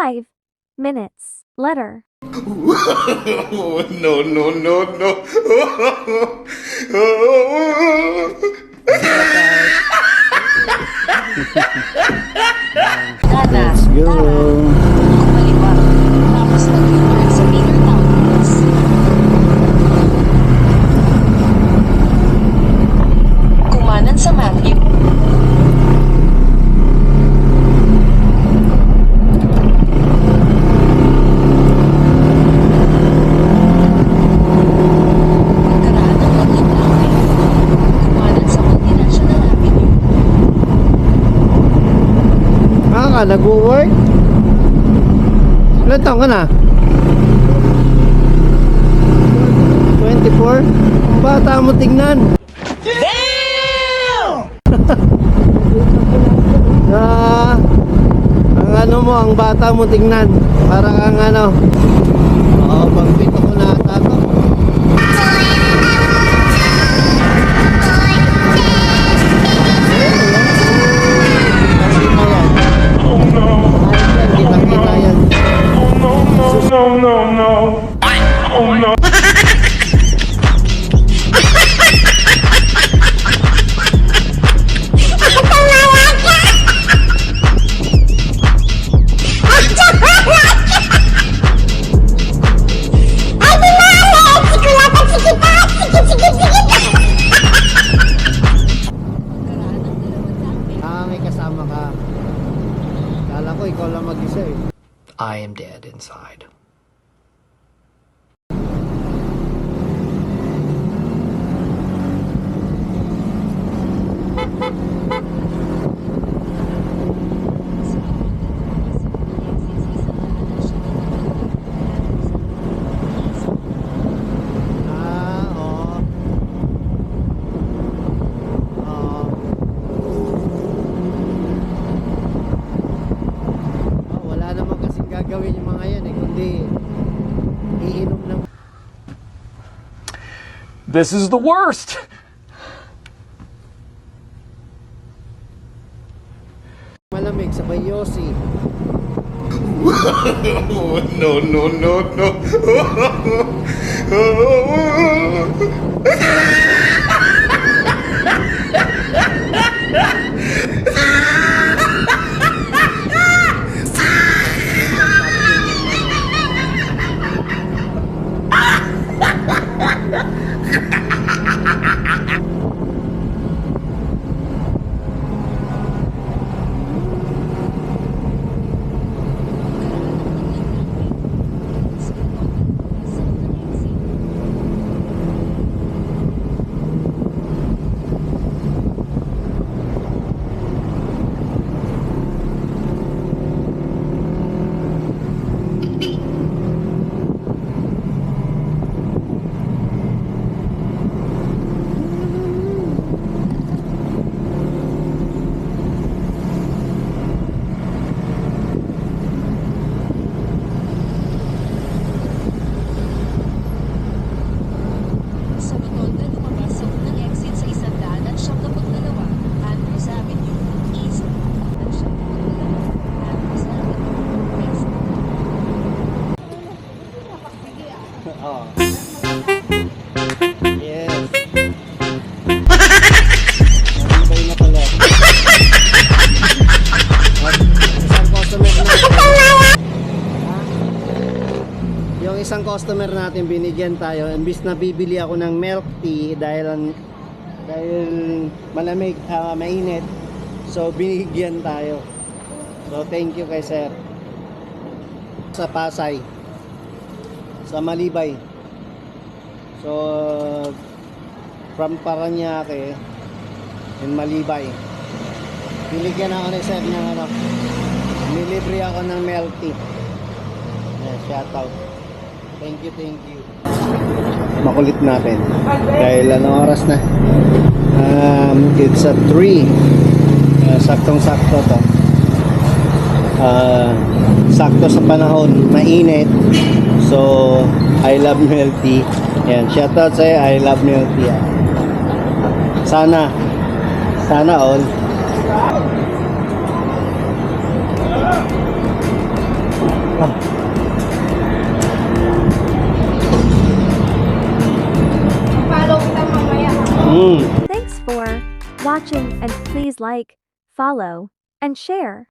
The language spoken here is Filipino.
5 minutes later. No, no, no, no. Let's go. Kumaliwa. Tapos nag-turn sa Peter Townhouse. Kumanan sa Matthew. Pagkaraan ng Maging Laway. Kumanan sa Multinational Avenue. Ka, nag-work? Ilan taon ka na? 24? Ang bata mo tignan. Damn! ang ano mo, ang bata mo tignan. Para kang ano. Oo, pagpito ko na ata to. Kita yan. No, no, no. Oh, no. May kasama ka. Kala ko ikaw lang mag-isa eh. I am dead inside. Oo. Oo. Wala naman kasing gagawin yung mga yan eh, kundi iinom ng This is the worst. malamig sa Bayosi. No, no, no, no. Sa Rotonda, lumabas sa unang exit sa 172 Andrews Avenue, East. At 172 Andrews Avenue, West. Oo. Yes. Nabibay na pala. Isang customer natin binigyan tayo, imbis na bibili ako ng milk tea dahil malamig, mainit, so binigyan tayo. So thank you kay sir. Sa Pasay, sa Malibay, so from Paranaque in Malibay, binigyan ako ni sir ng ano, nilibre ako ng milk tea. Shout out. Thank you, thank you. Makulit natin. Dahil anong oras na? It's at 3. Saktong-sakto to. Sakto sa panahon. Mainit. So, I love milk tea. Yan. Shoutout sa'yo. I love milk tea. Sana all. Mm. Thanks for watching and please like, follow, and share.